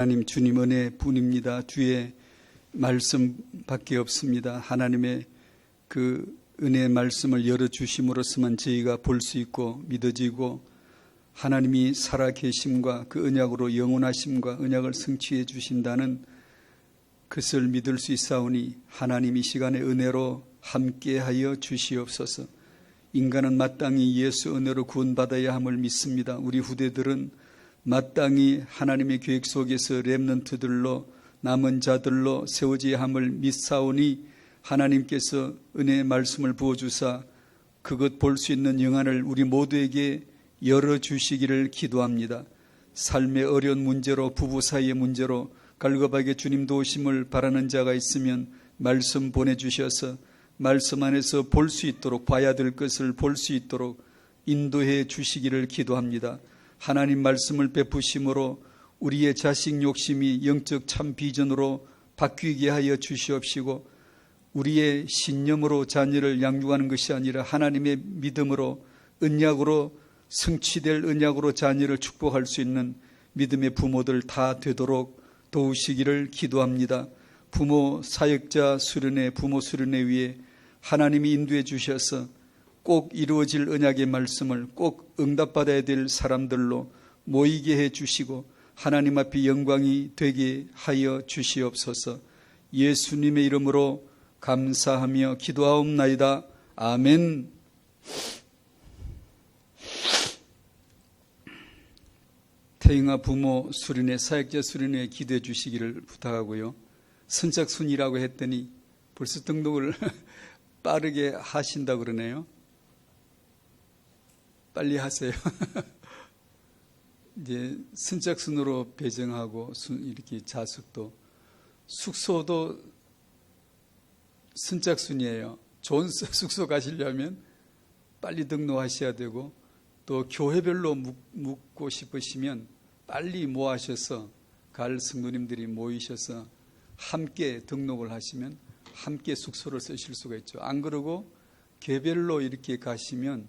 하나님 주님 은혜뿐입니다. 뒤에 말씀밖에 없습니다. 하나님의 그 은혜의 말씀을 열어주심으로써만 저희가 볼 수 있고 믿어지고 하나님이 살아계심과 그 언약으로 영원하심과 언약을 성취해 주신다는 그것을 믿을 수 있사오니 하나님 이 시간에 은혜로 함께하여 주시옵소서. 인간은 마땅히 예수 은혜로 구원받아야 함을 믿습니다. 우리 후대들은 마땅히 하나님의 계획 속에서 렘넌트들로 남은 자들로 세워져야 함을 믿사오니 하나님께서 은혜의 말씀을 부어주사 그것 볼 수 있는 영안을 우리 모두에게 열어주시기를 기도합니다. 삶의 어려운 문제로 부부 사이의 문제로 갈급하게 주님 도우심을 바라는 자가 있으면 말씀 보내주셔서 말씀 안에서 볼 수 있도록 봐야 될 것을 볼 수 있도록 인도해 주시기를 기도합니다. 하나님 말씀을 베푸심으로 우리의 자식 욕심이 영적 참 비전으로 바뀌게 하여 주시옵시고 우리의 신념으로 자녀를 양육하는 것이 아니라 하나님의 믿음으로 언약으로 성취될 언약으로 자녀를 축복할 수 있는 믿음의 부모들 다 되도록 도우시기를 기도합니다. 부모 사역자 수련회 부모 수련회 위에 하나님이 인도해 주셔서 꼭 이루어질 언약의 말씀을 꼭 응답받아야 될 사람들로 모이게 해 주시고 하나님 앞에 영광이 되게 하여 주시옵소서. 예수님의 이름으로 감사하며 기도하옵나이다. 아멘. 태영아 부모 수련회 사역자 수련회에 기도해 주시기를 부탁하고요. 선착순이라고 했더니 벌써 등록을 빠르게 하신다고 그러네요. 빨리 하세요. 이제 선착순으로 배정하고 이렇게 자숙도 숙소도 선착순이에요. 좋은 숙소 가시려면 빨리 등록하셔야 되고 또 교회별로 묵고 싶으시면 빨리 모아셔서 갈 성도님들이 모이셔서 함께 등록을 하시면 함께 숙소를 쓰실 수가 있죠. 안 그러고 개별로 이렇게 가시면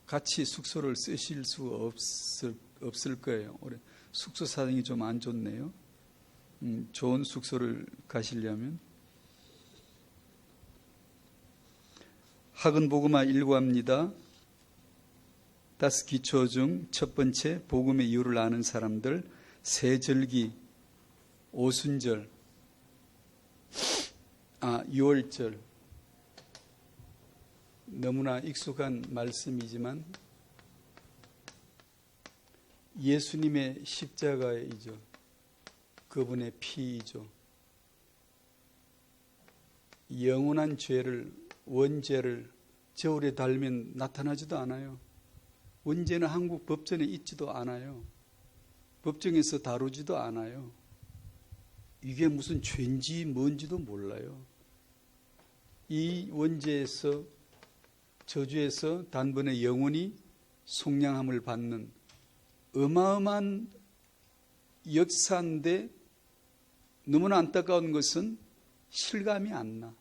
같이 숙소를 쓰실 수 없을 거예요. 올해 숙소 사정이 좀 안 좋네요. 좋은 숙소를 가시려면 학은 복음화 일과입니다. 5 기초 중 첫 번째 복음의 이유를 아는 사람들 세절기 오순절 유월절 너무나 익숙한 말씀이지만 예수님의 십자가이죠. 그분의 피이죠. 영원한 죄를 원죄를 저울에 달면 나타나지도 않아요. 원죄는 한국 법전에 있지도 않아요. 법정에서 다루지도 않아요. 이게 무슨 죄인지 뭔지도 몰라요. 이 원죄에서 저주에서 단번에 영원히 속량함을 받는 어마어마한 역사인데 너무나 안타까운 것은 실감이 안 나.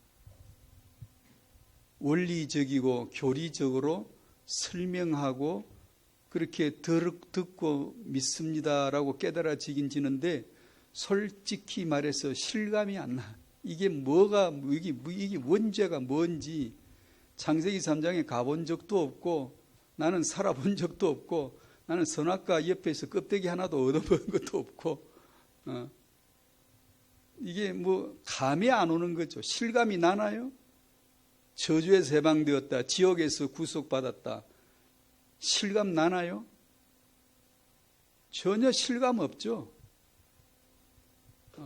원리적이고 교리적으로 설명하고 그렇게 듣고 믿습니다라고 깨달아지긴 지는데 솔직히 말해서 실감이 안 나. 이게 이게 원죄가 뭔지 창세기 3장에 가본 적도 없고 나는 살아본 적도 없고 나는 선악과 옆에서 껍데기 하나도 얻어먹은 것도 없고 이게 감이 안 오는 거죠. 실감이 나나요? 저주에서 해방되었다. 지옥에서 구속받았다. 실감 나나요? 전혀 실감 없죠.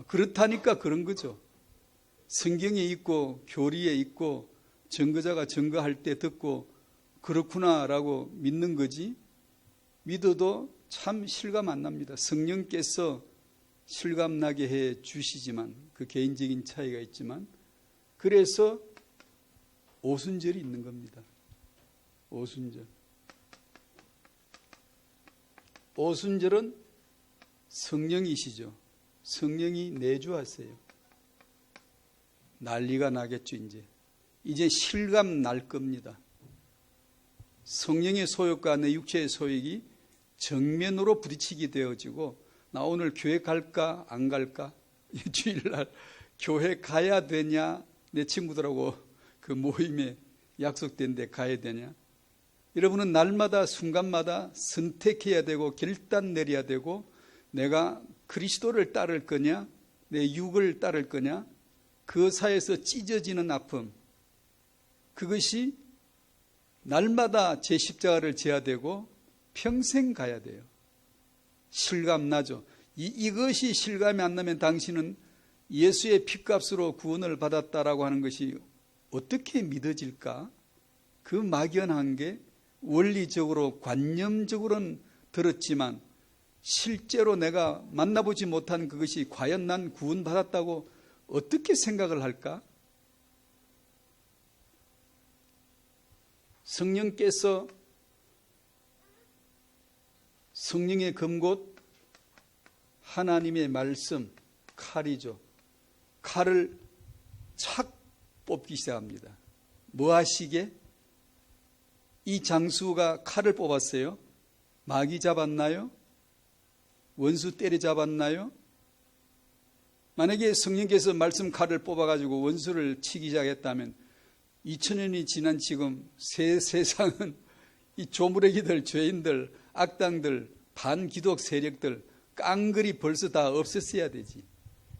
그렇다니까 그런 거죠. 성경에 있고 교리에 있고 증거자가 증거할 때 듣고 그렇구나라고 믿는 거지 믿어도 참 실감 안 납니다. 성령께서 실감 나게 해 주시지만 그 개인적인 차이가 있지만 그래서 오순절이 있는 겁니다. 오순절. 오순절은 성령이시죠. 성령이 내주하세요. 난리가 나겠죠. 이제 실감 날 겁니다. 성령의 소욕과 내 육체의 소욕이 정면으로 부딪히게 되어지고 나 오늘 교회 갈까 안 갈까? 주일날 교회 가야 되냐? 내 친구들하고 그 모임에 약속된 데 가야 되냐? 여러분은 날마다 순간마다 선택해야 되고 결단 내려야 되고, 내가 그리스도를 따를 거냐 내 육을 따를 거냐, 그 사이에서 찢어지는 아픔, 그것이 날마다 제 십자가를 져야 되고 평생 가야 돼요. 실감 나죠? 이것이 실감이 안 나면 당신은 예수의 핏값으로 구원을 받았다라고 하는 것이 어떻게 믿어질까? 그 막연한 게 원리적으로 관념적으로는 들었지만 실제로 내가 만나보지 못한 그것이 과연 난 구원받았다고 어떻게 생각을 할까? 성령께서, 성령의 검곳 하나님의 말씀, 칼이죠. 칼을 착 뽑기 시작합니다. 뭐 하시게? 이 장수가 칼을 뽑았어요. 마귀 잡았나요? 원수 때려잡았나요? 만약에 성령께서 말씀 칼을 뽑아가지고 원수를 치기 시작했다면 2000년이 지난 지금 세상은 이 조무래기들, 죄인들, 악당들, 반기독 세력들 깡그리 벌써 다 없앴어야 되지.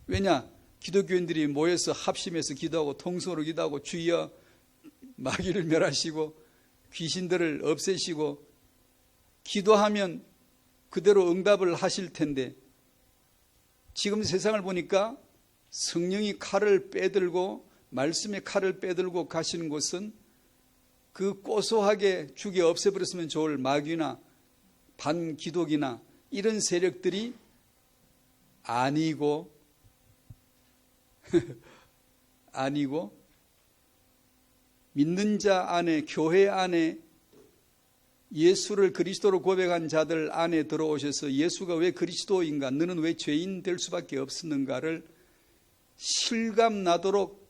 왜냐? 기독교인들이 모여서 합심해서 기도하고 통성으로 기도하고 주여 마귀를 멸하시고 귀신들을 없애시고 기도하면 그대로 응답을 하실 텐데, 지금 세상을 보니까 성령이 칼을 빼들고 말씀의 칼을 빼들고 가시는 곳은 그 고소하게 죽여 없애버렸으면 좋을 마귀나 반기독이나 이런 세력들이 아니고 믿는 자 안에, 교회 안에 예수를 그리스도로 고백한 자들 안에 들어오셔서 예수가 왜 그리스도인가, 너는 왜 죄인 될 수밖에 없었는가를 실감 나도록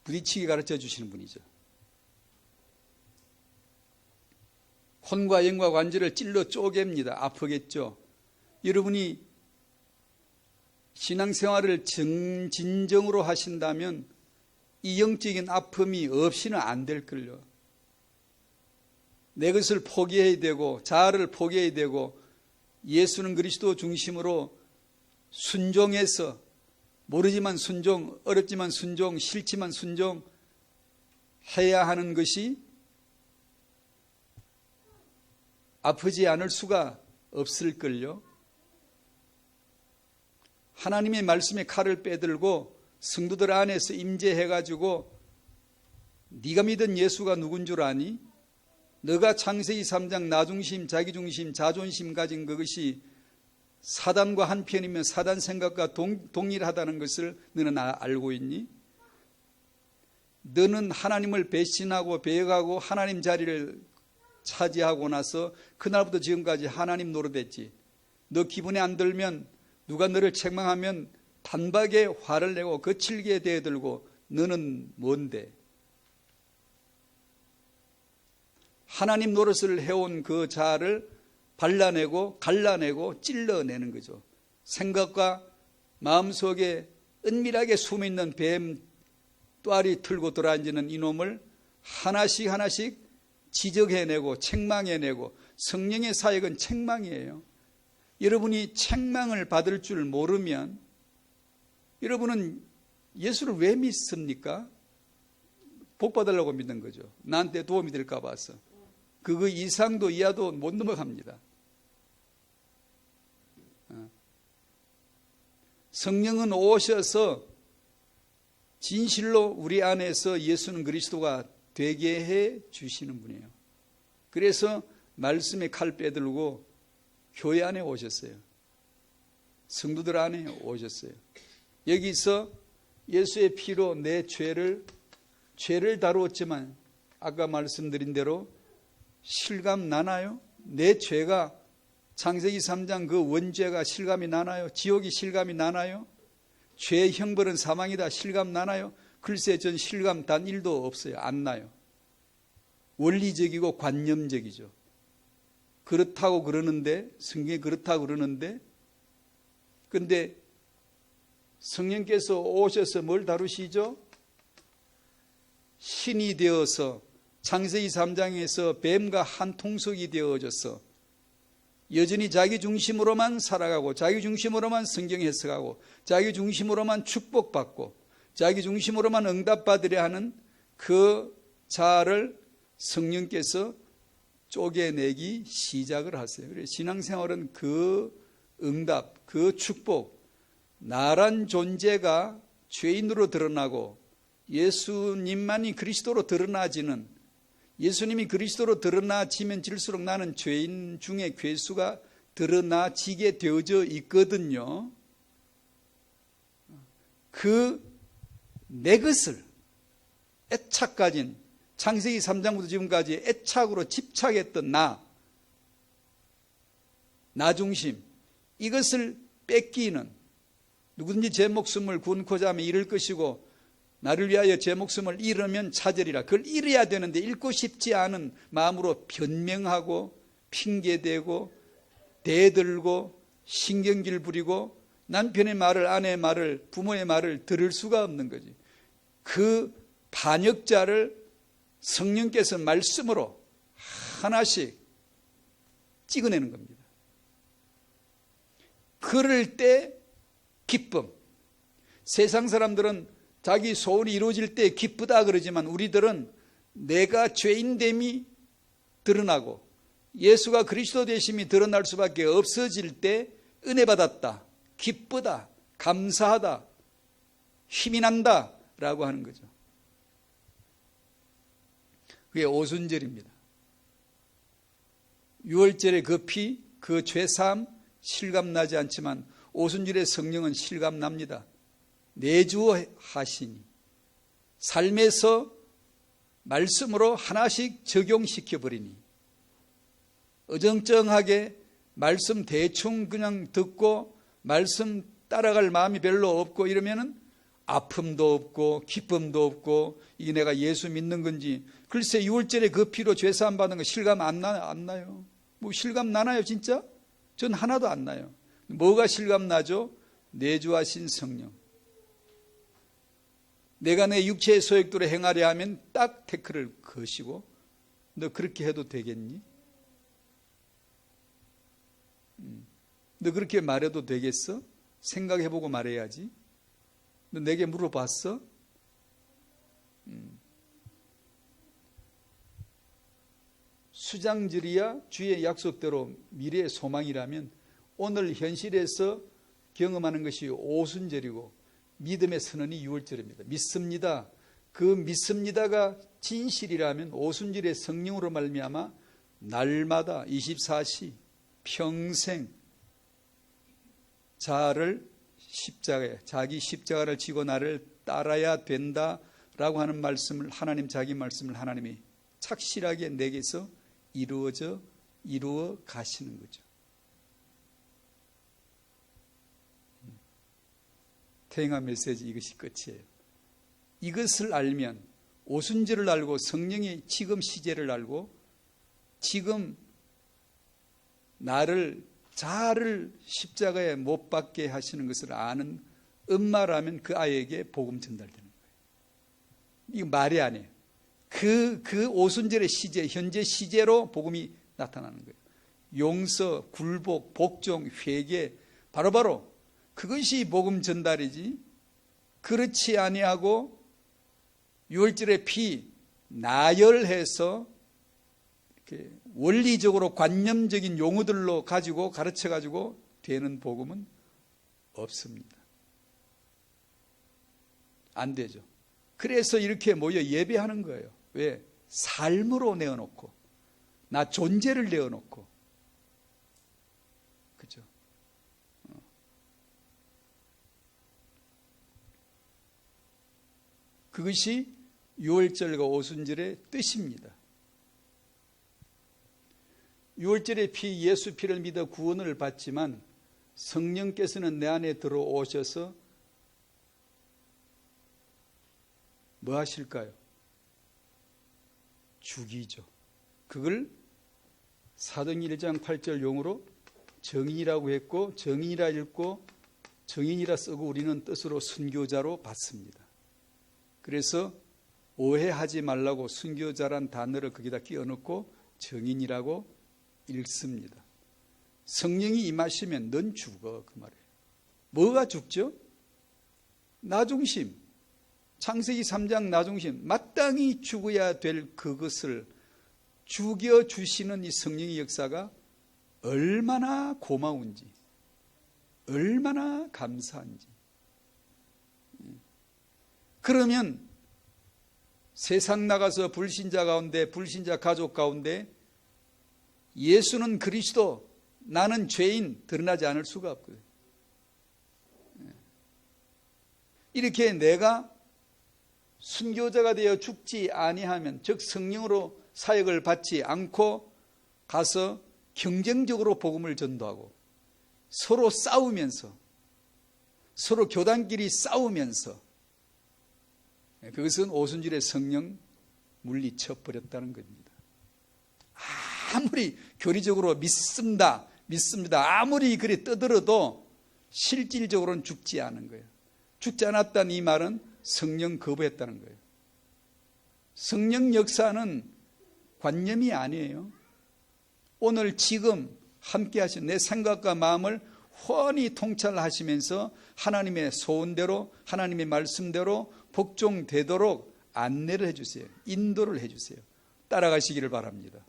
부딪히게 가르쳐 주시는 분이죠. 혼과 영과 관절을 찔러 쪼갭니다. 아프겠죠. 여러분이 신앙생활을 진정으로 하신다면 이 영적인 아픔이 없이는 안 될걸요. 내 것을 포기해야 되고 자아를 포기해야 되고 예수는 그리스도 중심으로 순종해서, 모르지만 순종, 어렵지만 순종, 싫지만 순종해야 하는 것이 아프지 않을 수가 없을걸요. 하나님의 말씀의 칼을 빼들고 성도들 안에서 임재해가지고 네가 믿은 예수가 누군 줄 아니? 너가 창세기 3장 나중심, 자기중심, 자존심 가진 그것이 사단과 한편이면 사단 생각과 동일하다는 것을 너는 알고 있니? 너는 하나님을 배신하고 배역하고 하나님 자리를 차지하고 나서 그날부터 지금까지 하나님 노릇했지. 너 기분에 안 들면, 누가 너를 책망하면 단박에 화를 내고 거칠게 대들고, 너는 뭔데? 하나님 노릇을 해온 그 자를 발라내고 갈라내고 찔러내는 거죠. 생각과 마음속에 은밀하게 숨어있는 뱀 또아리 틀고 들어앉는 이놈을 하나씩 하나씩 지적해내고 책망해내고, 성령의 사역은 책망이에요. 여러분이 책망을 받을 줄 모르면 여러분은 예수를 왜 믿습니까? 복 받으려고 믿는 거죠. 나한테 도움이 될까 봐서. 그거 이상도 이하도 못 넘어갑니다. 성령은 오셔서 진실로 우리 안에서 예수는 그리스도가 되게 해 주시는 분이에요. 그래서 말씀의 칼 빼들고 교회 안에 오셨어요. 성도들 안에 오셨어요. 여기서 예수의 피로 내 죄를 다루었지만 아까 말씀드린 대로 실감 나나요? 내 죄가, 창세기 3장 그 원죄가 실감이 나나요? 지옥이 실감이 나나요? 죄의 형벌은 사망이다 실감 나나요? 글쎄 전 실감 단 1도 없어요. 안 나요. 원리적이고 관념적이죠. 그렇다고 그러는데, 성경이 그렇다고 그러는데, 근데 성령께서 오셔서 뭘 다루시죠? 신이 되어서 창세기 3장에서 뱀과 한 통속이 되어져서 여전히 자기 중심으로만 살아가고, 자기 중심으로만 성경 해석하고, 자기 중심으로만 축복받고, 자기 중심으로만 응답받으려 하는 그 자아를 성령께서 쪼개내기 시작을 하세요. 그래서 신앙생활은 그 응답, 그 축복, 나란 존재가 죄인으로 드러나고 예수님만이 그리스도로 드러나지는, 예수님이 그리스도로 드러나지면 질수록 나는 죄인 중에 괴수가 드러나지게 되어져 있거든요. 내 것을 애착 가진, 창세기 3장부터 지금까지 애착으로 집착했던 나 중심, 이것을 뺏기는, 누구든지 제 목숨을 구원코자 하면 잃을 것이고 나를 위하여 제 목숨을 잃으면 찾으리라. 그걸 잃어야 되는데 잃고 싶지 않은 마음으로 변명하고 핑계대고 대들고 신경질 부리고 남편의 말을, 아내의 말을, 부모의 말을 들을 수가 없는 거지. 그 반역자를 성령께서 말씀으로 하나씩 찍어내는 겁니다. 그럴 때 기쁨. 세상 사람들은 자기 소원이 이루어질 때 기쁘다 그러지만 우리들은 내가 죄인됨이 드러나고 예수가 그리스도 되심이 드러날 수밖에 없어질 때 은혜 받았다, 기쁘다, 감사하다, 힘이 난다 라고 하는 거죠. 그게 오순절입니다. 6월절의 그 피, 그 죄사함 실감나지 않지만 오순절의 성령은 실감납니다. 내주하시니 삶에서 말씀으로 하나씩 적용시켜버리니, 어정쩡하게 말씀 대충 그냥 듣고 말씀 따라갈 마음이 별로 없고 이러면은 아픔도 없고 기쁨도 없고 이게 내가 예수 믿는 건지, 글쎄 6월절에 그 피로 죄사함 받는 거 실감 안 나요? 뭐 실감 나나요 진짜? 전 하나도 안 나요. 뭐가 실감 나죠? 내주하신 성령. 내가 내 육체의 소욕대로 행하려 하면 딱 태클을 거시고, 너 그렇게 해도 되겠니? 너 그렇게 말해도 되겠어? 생각해보고 말해야지. 너 내게 물어봤어? 수장절이야 주의 약속대로 미래의 소망이라면 오늘 현실에서 경험하는 것이 오순절이고 믿음의 선언이 6월절입니다. 믿습니다. 그 믿습니다가 진실이라면 오순절의 성령으로 말미암아 날마다 24시 평생 자기 십자가를 지고 나를 따라야 된다라고 하는 말씀을, 하나님 자기 말씀을 하나님이 착실하게 내게서 이루어 가시는 거죠. 태영아 메시지 이것이 끝이에요. 이것을 알면, 오순절을 알고 성령의 지금 시제를 알고 지금 자아를 십자가에 못 박게 하시는 것을 아는 엄마라면 그 아이에게 복음 전달되는 거예요. 이거 말이 아니에요. 그 오순절의 시제, 현재 시제로 복음이 나타나는 거예요. 용서, 굴복, 복종, 회개, 바로바로 그것이 복음 전달이지. 그렇지 아니하고 6월절의 피 나열해서 이렇게 원리적으로 관념적인 용어들로 가르쳐가지고 되는 복음은 없습니다. 안 되죠. 그래서 이렇게 모여 예배하는 거예요. 왜? 삶으로 내어놓고, 나 존재를 내어놓고, 그죠? 그것이 6월절과 오순절의 뜻입니다. 6월절의 피, 예수 피를 믿어 구원을 받지만 성령께서는 내 안에 들어오셔서 뭐 하실까요? 죽이죠. 그걸 사도행전 1장 8절 용어로 정인이라고 했고, 정인이라 읽고 정인이라 쓰고 우리는 뜻으로 순교자로 봤습니다. 그래서 오해하지 말라고 순교자란 단어를 거기다 끼워 넣고 정인이라고 읽습니다. 성령이 임하시면 넌 죽어, 그 말이에요. 뭐가 죽죠? 나중심. 창세기 3장 나중심. 마땅히 죽어야 될 그것을 죽여주시는 이 성령의 역사가 얼마나 고마운지, 얼마나 감사한지. 그러면 세상 나가서 불신자 가운데, 불신자 가족 가운데 예수는 그리스도, 나는 죄인 드러나지 않을 수가 없거든요. 이렇게 내가 순교자가 되어 죽지 아니하면, 즉 성령으로 사역을 받지 않고 가서 경쟁적으로 복음을 전도하고 서로 싸우면서, 서로 교단끼리 싸우면서, 그것은 오순절에 성령 물리쳐 버렸다는 겁니다. 아무리 교리적으로 믿습니다 아무리 그리 떠들어도 실질적으로는 죽지 않은 거예요. 죽지 않았다는 이 말은 성령 거부했다는 거예요. 성령 역사는 관념이 아니에요. 오늘 지금 함께 하신 내 생각과 마음을 훤히 통찰하시면서 하나님의 소원대로, 하나님의 말씀대로 복종되도록 안내를 해주세요. 인도를 해주세요. 따라가시기를 바랍니다.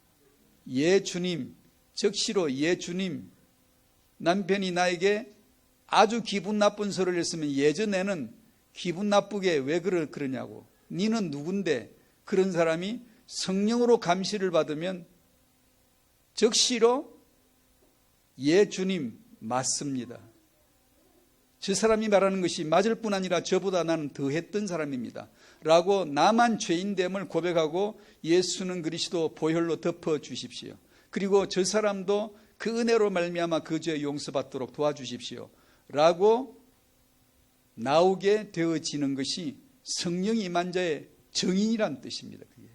예 주님, 적시로 예 주님, 남편이 나에게 아주 기분 나쁜 소리를 했으면 예전에는 기분 나쁘게 왜 그러냐고, 니는 누군데, 그런 사람이 성령으로 감시를 받으면 적시로 예 주님 맞습니다. 저 사람이 말하는 것이 맞을 뿐 아니라 저보다 나는 더 했던 사람입니다 라고 나만 죄인됨을 고백하고 예수는 그리스도 보혈로 덮어 주십시오. 그리고 저 사람도 그 은혜로 말미암아 그 죄 용서받도록 도와주십시오 라고 나오게 되어지는 것이 성령이 임한 자의 정인이란 뜻입니다. 그게.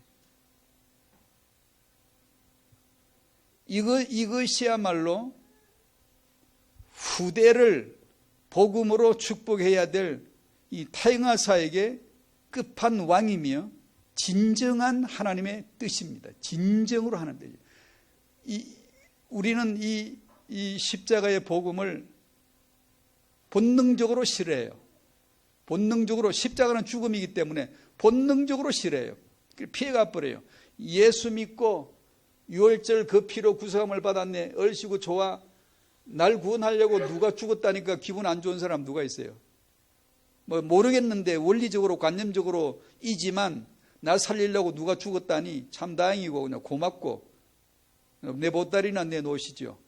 이것이야말로 후대를 복음으로 축복해야 될 이 타영하사에게 끝판왕이며 진정한 하나님의 뜻입니다. 진정으로 하는 뜻이에요. 우리는 이 십자가의 복음을 본능적으로 싫어해요. 본능적으로, 십자가는 죽음이기 때문에 본능적으로 싫어해요. 피해가 버려요. 예수 믿고 6월절 그 피로 구속함을 받았네, 얼씨구 좋아, 날 구원하려고 누가 죽었다니까 기분 안 좋은 사람 누가 있어요? 뭐 모르겠는데 원리적으로 관념적으로 이지만 나 살리려고 누가 죽었다니 참 다행이고 그냥 고맙고 내 보따리나 내놓으시죠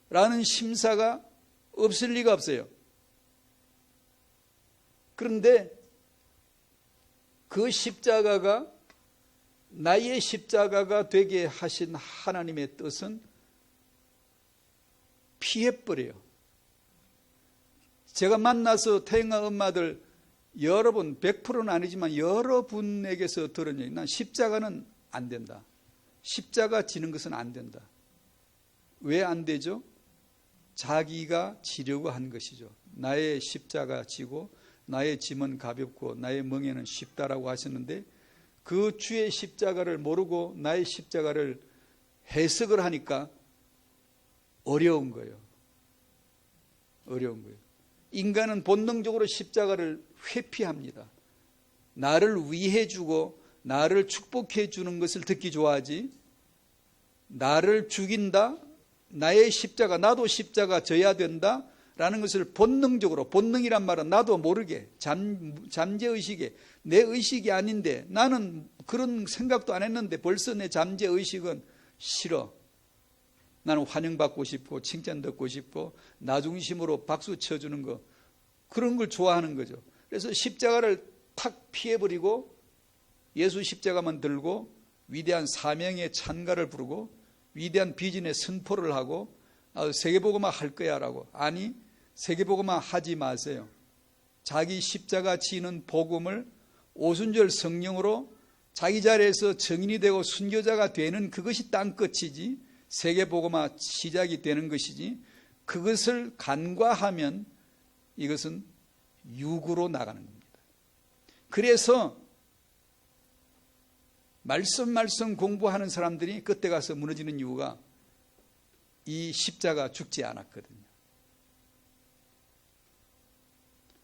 라는 심사가 없을 리가 없어요. 그런데 그 십자가가 나의 십자가가 되게 하신 하나님의 뜻은 피해버려요. 제가 만나서 태영아 엄마들 여러분, 100%는 아니지만 여러분에게서 들은 얘기, 난 십자가는 안 된다. 십자가 지는 것은 안 된다. 왜 안 되죠? 자기가 지려고 한 것이죠. 나의 십자가 지고 나의 짐은 가볍고 나의 멍에는 쉽다라고 하셨는데 그 주의 십자가를 모르고 나의 십자가를 해석을 하니까 어려운 거예요. 어려운 거예요. 인간은 본능적으로 십자가를 회피합니다. 나를 위해 주고 나를 축복해 주는 것을 듣기 좋아하지, 나를 죽인다, 나의 십자가, 나도 십자가 져야 된다 라는 것을 본능적으로, 본능이란 말은 나도 모르게 잠재의식에, 내 의식이 아닌데 나는 그런 생각도 안 했는데 벌써 내 잠재의식은 싫어. 나는 환영받고 싶고 칭찬 듣고 싶고 나중심으로 박수 쳐주는 거, 그런 걸 좋아하는 거죠. 그래서 십자가를 탁 피해버리고 예수 십자가만 들고 위대한 사명의 찬가를 부르고 위대한 비전의 선포를 하고 세계복음화 할 거야 라고. 아니, 세계복음화 하지 마세요. 자기 십자가 지는 복음을 오순절 성령으로 자기 자리에서 증인이 되고 순교자가 되는 그것이 땅끝이지, 세계복음화 시작이 되는 것이지, 그것을 간과하면 이것은 육으로 나가는 겁니다. 그래서 말씀 공부하는 사람들이 그때 가서 무너지는 이유가 이 십자가 죽지 않았거든요.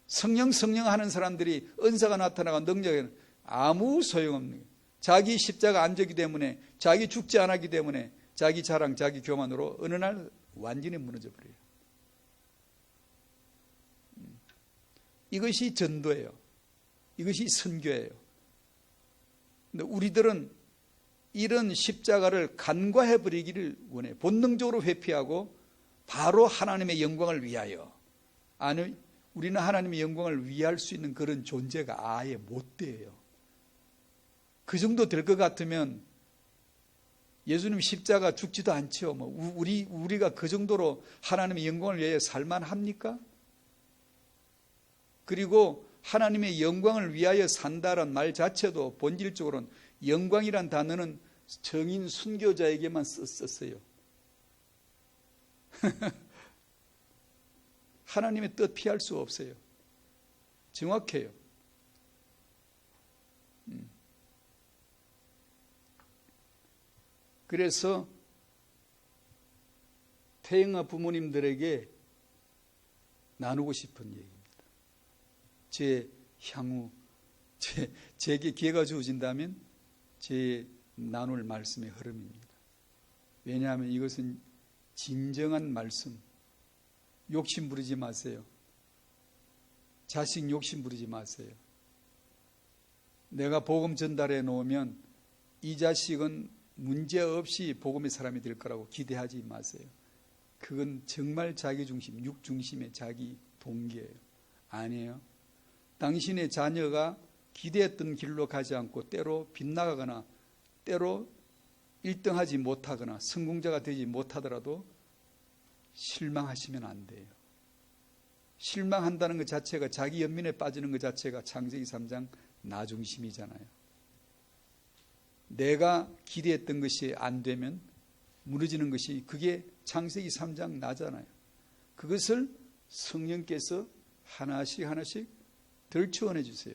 성령 하는 사람들이 은사가 나타나고 능력이 아무 소용없는 거예요. 자기 십자가 안 졌기 때문에, 자기 죽지 않았기 때문에 자기 자랑, 자기 교만으로 어느 날 완전히 무너져 버려요. 이것이 전도예요. 이것이 선교예요. 근데 우리들은 이런 십자가를 간과해 버리기를 원해. 본능적으로 회피하고 바로 하나님의 영광을 위하여. 아니, 우리는 하나님의 영광을 위할 수 있는 그런 존재가 아예 못 돼요. 그 정도 될 것 같으면 예수님 십자가 죽지도 않죠. 우리가 그 정도로 하나님의 영광을 위하여 살만합니까? 그리고 하나님의 영광을 위하여 산다는 말 자체도 본질적으로는, 영광이란 단어는 정인 순교자에게만 썼어요. 하나님의 뜻 피할 수 없어요. 정확해요. 그래서 태영아 부모님들에게 나누고 싶은 얘기입니다. 제 향후, 제게 기회가 주어진다면 제 나눌 말씀의 흐름입니다. 왜냐하면 이것은 진정한 말씀. 욕심 부리지 마세요. 자식 욕심 부리지 마세요. 내가 복음 전달해 놓으면 이 자식은 문제없이 복음의 사람이 될 거라고 기대하지 마세요. 그건 정말 자기 중심, 육 중심의 자기 동기예요. 아니에요. 당신의 자녀가 기대했던 길로 가지 않고 때로 빗나가거나 때로 1등하지 못하거나 성공자가 되지 못하더라도 실망하시면 안 돼요. 실망한다는 것 자체가, 자기 연민에 빠지는 것 자체가 창세기 3장 나 중심이잖아요. 내가 기대했던 것이 안 되면 무너지는 것이, 그게 창세기 3장 나잖아요. 그것을 성령께서 하나씩 덜 추원해 주세요.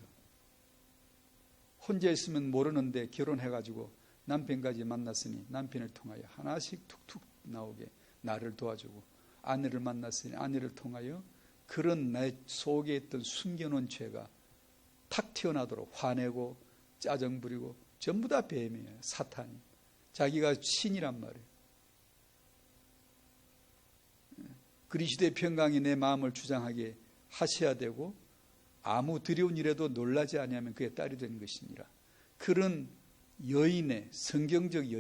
혼자 있으면 모르는데 결혼해가지고 남편까지 만났으니 남편을 통하여 하나씩 툭툭 나오게 나를 도와주고, 아내를 만났으니 아내를 통하여 그런 내 속에 있던 숨겨놓은 죄가 탁 튀어나도록 화내고 짜증 부리고, 전부 다 뱀이에요. 사탄이. 자기가 신이란 말이에요. 그리스도의 평강이 내 마음을 주장하게 하셔야 되고, 아무 두려운 일에도 놀라지 아니하면 그의 딸이 되는 것이니라. 그런 여인의 성경적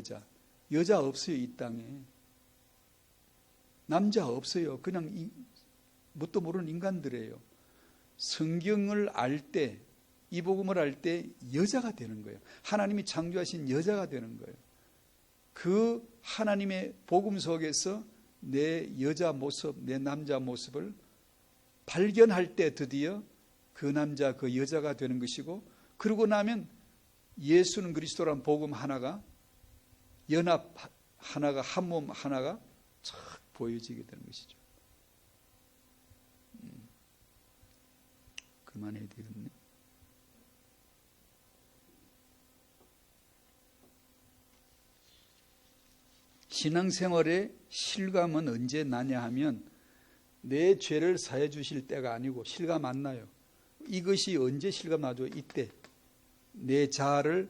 여자 없어요. 이 땅에 남자 없어요. 그냥 뭣도 모르는 인간들이에요. 성경을 알 때, 이 복음을 알 때 여자가 되는 거예요. 하나님이 창조하신 여자가 되는 거예요. 그 하나님의 복음 속에서 내 여자 모습, 내 남자 모습을 발견할 때 드디어 그 남자, 그 여자가 되는 것이고, 그러고 나면 예수는 그리스도란 복음 하나가, 연합 하나가, 한 몸 하나가 쫙 보여지게 되는 것이죠. 그만해야 되겠네. 신앙생활의 실감은 언제 나냐 하면, 내 죄를 사해 주실 때가 아니고 실감 안 나요. 이것이 언제 실감 나죠? 이때 내 자아를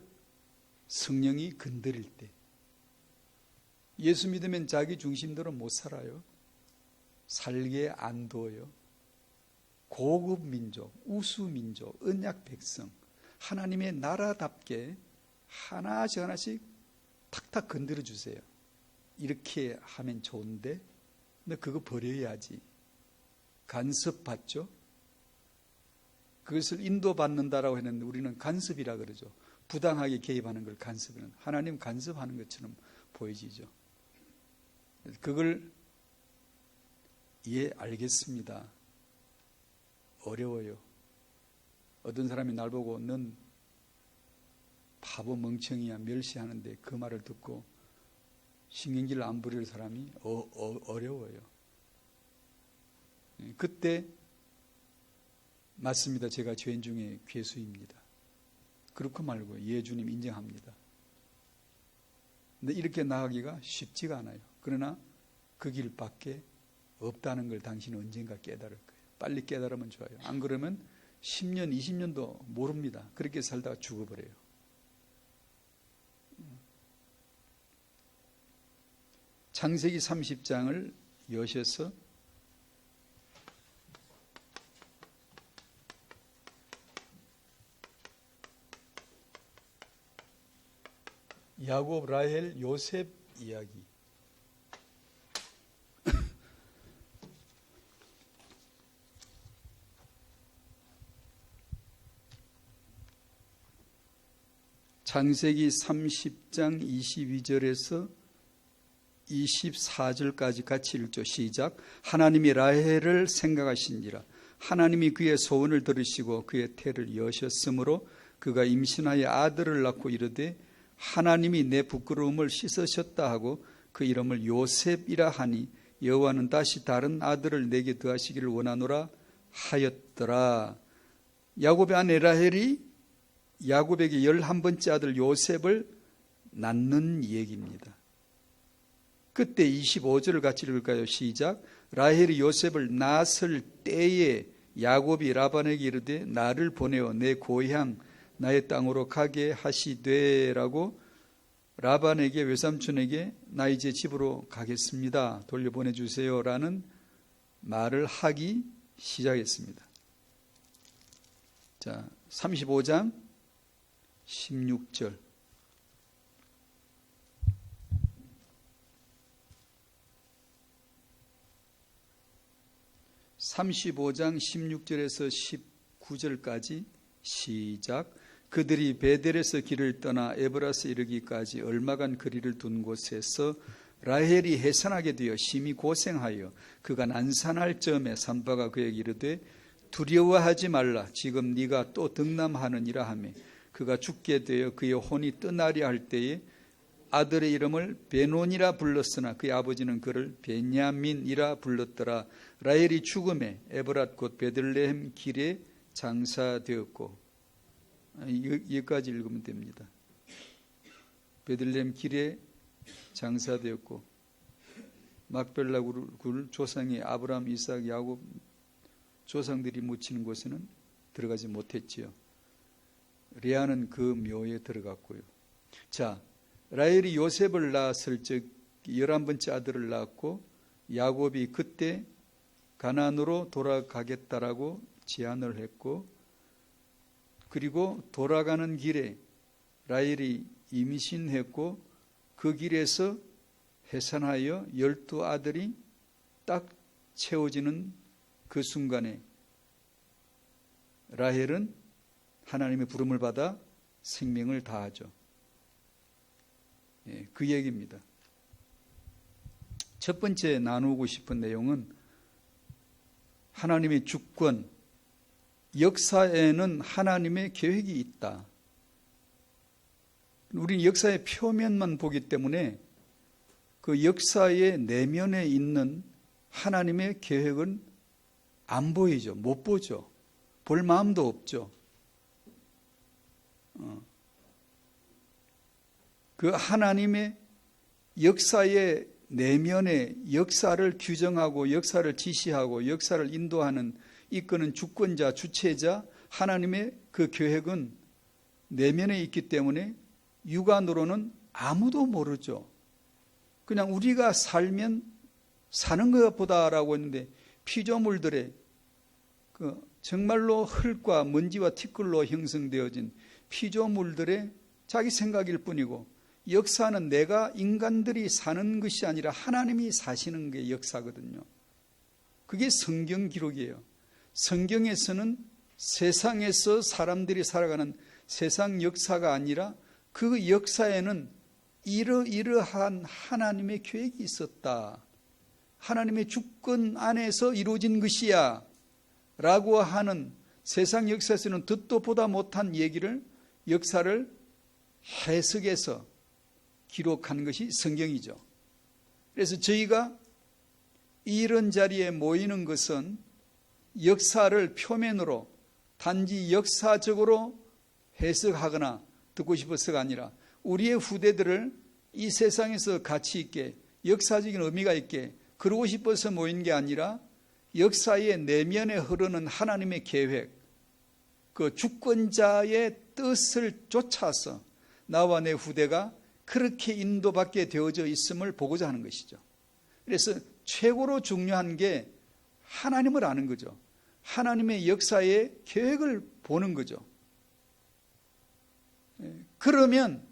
성령이 건드릴 때. 예수 믿으면 자기 중심대로 못 살아요. 살게 안 둬요. 고급 민족, 우수 민족, 언약 백성, 하나님의 나라답게 하나씩 탁탁 건드려 주세요. 이렇게 하면 좋은데, 근데 그거 버려야지. 간섭받죠? 그것을 인도받는다라고 했는데 우리는 간섭이라 그러죠. 부당하게 개입하는 걸 간섭이는, 하나님 간섭하는 것처럼 보여지죠. 그걸 알겠습니다. 어려워요. 어떤 사람이 날 보고 넌 바보 멍청이야 멸시하는데 그 말을 듣고 신경질 안 부릴 사람이 어려워요. 그때 맞습니다. 제가 죄인 중에 괴수입니다. 그렇고 말고 예 주님 인정합니다. 근데 이렇게 나가기가 쉽지가 않아요. 그러나 그 길밖에 없다는 걸 당신은 언젠가 깨달을 거예요. 빨리 깨달으면 좋아요. 안 그러면 10년, 20년도 모릅니다. 그렇게 살다가 죽어버려요. 창세기 30장을 여셔서 야곱, 라헬, 요셉 이야기. 창세기 30장 22절에서 24절까지 같이 읽죠. 시작. 하나님이 라헬을 생각하신지라 하나님이 그의 소원을 들으시고 그의 태를 여셨으므로 그가 임신하여 아들을 낳고 이르되 하나님이 내 부끄러움을 씻으셨다 하고 그 이름을 요셉이라 하니 여호와는 다시 다른 아들을 내게 더하시기를 원하노라 하였더라. 야곱의 아내 라헬이 야곱에게 11번째 아들 요셉을 낳는 얘기입니다. 그때 25절을 같이 읽을까요? 시작. 라헬이 요셉을 낳았을 때에 야곱이 라반에게 이르되 나를 보내어 내 고향 나의 땅으로 가게 하시되라고 라반에게 외삼촌에게 나 이제 집으로 가겠습니다. 돌려보내주세요 라는 말을 하기 시작했습니다. 자, 35장 16절. (35장) 16절에서 19절까지 시작. 그들이 베델에서 길을 떠나 에브라스 이르기까지 얼마간 거리를 둔 곳에서 라헬이 해산하게 되어 심히 고생하여 그가 난산할 즈음에 산바가 그에게 이르되 두려워하지 말라. 지금 네가 또 등남하느니라 하며 그가 죽게 되어 그의 혼이 떠나려 할 때에 아들의 이름을 베논이라 불렀으나 그의 아버지는 그를 베냐민이라 불렀더라. 라헬이 죽음에 에브랏 곧 베들레헴 길에 장사되었고, 여기까지 읽으면 됩니다. 베들레헴 길에 장사되었고 막벨라 굴 조상의 아브라함, 이삭, 야곱 조상들이 묻히는 곳에는 들어가지 못했지요. 레아는 그 묘에 들어갔고요. 자, 라헬이 요셉을 낳았을 적 11번째 아들을 낳았고 야곱이 그때 가나안으로 돌아가겠다라고 제안을 했고, 그리고 돌아가는 길에 라헬이 임신했고 그 길에서 해산하여 12아들이 딱 채워지는 그 순간에 라헬은 하나님의 부름을 받아 생명을 다하죠. 그 얘기입니다. 첫 번째 나누고 싶은 내용은 하나님의 주권, 역사에는 하나님의 계획이 있다. 우리는 역사의 표면만 보기 때문에 그 역사의 내면에 있는 하나님의 계획은 안 보이죠. 못 보죠. 볼 마음도 없죠. 그 하나님의 역사의 내면의 역사를 규정하고 역사를 지시하고 역사를 인도하는 이끄는 주권자, 주체자 하나님의 그 계획은 내면에 있기 때문에 육안으로는 아무도 모르죠. 그냥 우리가 살면 사는 것보다라고 했는데 피조물들의 그 정말로 흙과 먼지와 티끌로 형성되어진 피조물들의 자기 생각일 뿐이고, 역사는 내가 인간들이 사는 것이 아니라 하나님이 사시는 게 역사거든요. 그게 성경 기록이에요. 성경에서는 세상에서 사람들이 살아가는 세상 역사가 아니라 그 역사에는 이러이러한 하나님의 계획이 있었다. 하나님의 주권 안에서 이루어진 것이야 라고 하는 세상 역사에서는 듣도 보다 못한 얘기를, 역사를 해석해서 기록한 것이 성경이죠. 그래서 저희가 이런 자리에 모이는 것은 역사를 표면으로 단지 역사적으로 해석하거나 듣고 싶어서가 아니라 우리의 후대들을 이 세상에서 가치 있게 역사적인 의미가 있게 그러고 싶어서 모인 게 아니라 역사의 내면에 흐르는 하나님의 계획, 그 주권자의 뜻을 쫓아서 나와 내 후대가 그렇게 인도받게 되어져 있음을 보고자 하는 것이죠. 그래서 최고로 중요한 게 하나님을 아는 거죠. 하나님의 역사의 계획을 보는 거죠. 그러면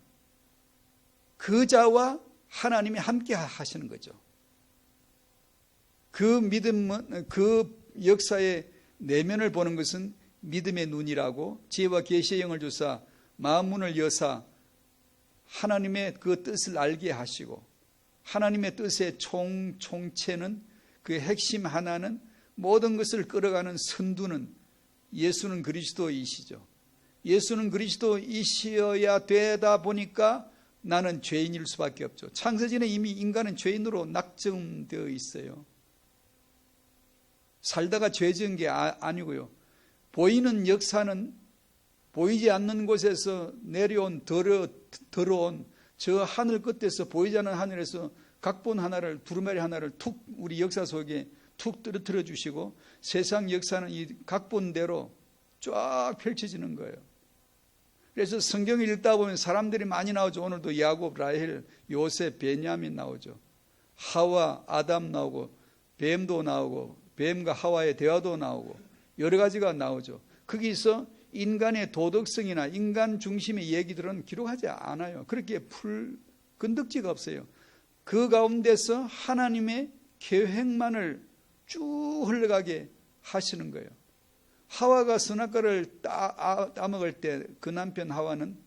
그 자와 하나님이 함께 하시는 거죠. 그 믿음은, 그 역사의 내면을 보는 것은 믿음의 눈이라고 지혜와 계시의 영을 주사 마음문을 여사 하나님의 그 뜻을 알게 하시고 하나님의 뜻의 총체는 그 핵심 하나는 모든 것을 끌어가는 선두는 예수는 그리스도이시죠. 예수는 그리스도이시어야 되다 보니까 나는 죄인일 수밖에 없죠. 창세전에 이미 인간은 죄인으로 낙점되어 있어요. 살다가 죄 지은 게 아니고요. 보이는 역사는 보이지 않는 곳에서 내려온 더러운 저 하늘 끝에서 보이지 않는 하늘에서 각본 하나를, 두루마리 하나를 툭 우리 역사 속에 툭 떨어뜨려 주시고 세상 역사는 이 각본대로 쫙 펼쳐지는 거예요. 그래서 성경을 읽다 보면 사람들이 많이 나오죠. 오늘도 야곱, 라헬, 요셉, 베냐민 나오죠. 하와, 아담 나오고 뱀도 나오고 뱀과 하와의 대화도 나오고 여러 가지가 나오죠. 거기서 인간의 도덕성이나 인간 중심의 얘기들은 기록하지 않아요. 그렇게 건덕지가 없어요. 그 가운데서 하나님의 계획만을 쭉 흘러가게 하시는 거예요. 하와가 선악과를 따먹을 때 그 남편 하와는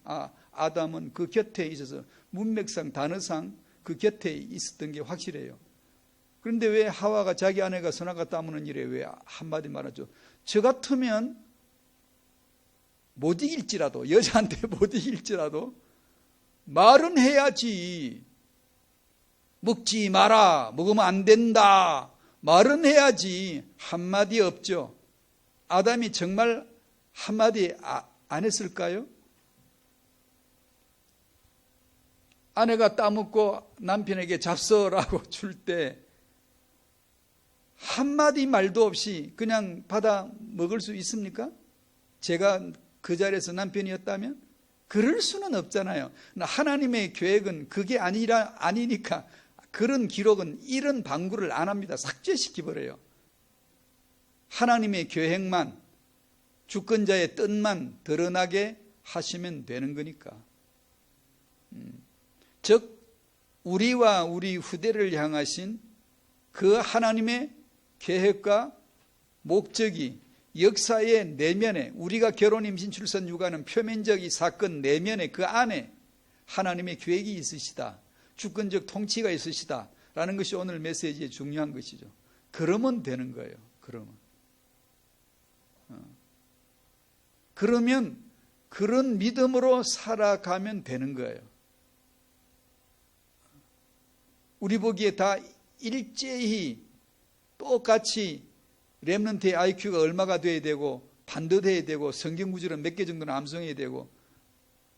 아담은 그 곁에 있어서 문맥상 단어상 그 곁에 있었던 게 확실해요. 그런데 왜 하와가 자기 아내가 선악과 따먹는 일에 왜 한마디 말하죠? 저 같으면 못 이길지라도 여자한테 못 이길지라도 말은 해야지. 먹지 마라. 먹으면 안 된다. 말은 해야지. 한마디 없죠. 아담이 정말 한마디 안 했을까요? 아내가 따먹고 남편에게 잡숴라고 줄 때 한마디 말도 없이 그냥 받아 먹을 수 있습니까? 제가 그 자리에서 남편이었다면? 그럴 수는 없잖아요. 하나님의 계획은 그게 아니니까 그런 기록은 이런 방구를 안 합니다. 삭제시켜버려요. 하나님의 계획만, 주권자의 뜻만 드러나게 하시면 되는 거니까. 즉 우리와 우리 후대를 향하신 그 하나님의 계획과 목적이 역사의 내면에, 우리가 결혼, 임신, 출산, 육아는 표면적인 사건 내면에 그 안에 하나님의 계획이 있으시다. 주권적 통치가 있으시다. 라는 것이 오늘 메시지의 중요한 것이죠. 그러면 되는 거예요. 그러면 그런 믿음으로 살아가면 되는 거예요. 우리 보기에 다 일제히 똑같이 렘넌트의 IQ가 얼마가 돼야 되고 반듯해야 되고 성경 구절은 몇 개 정도는 암송해야 되고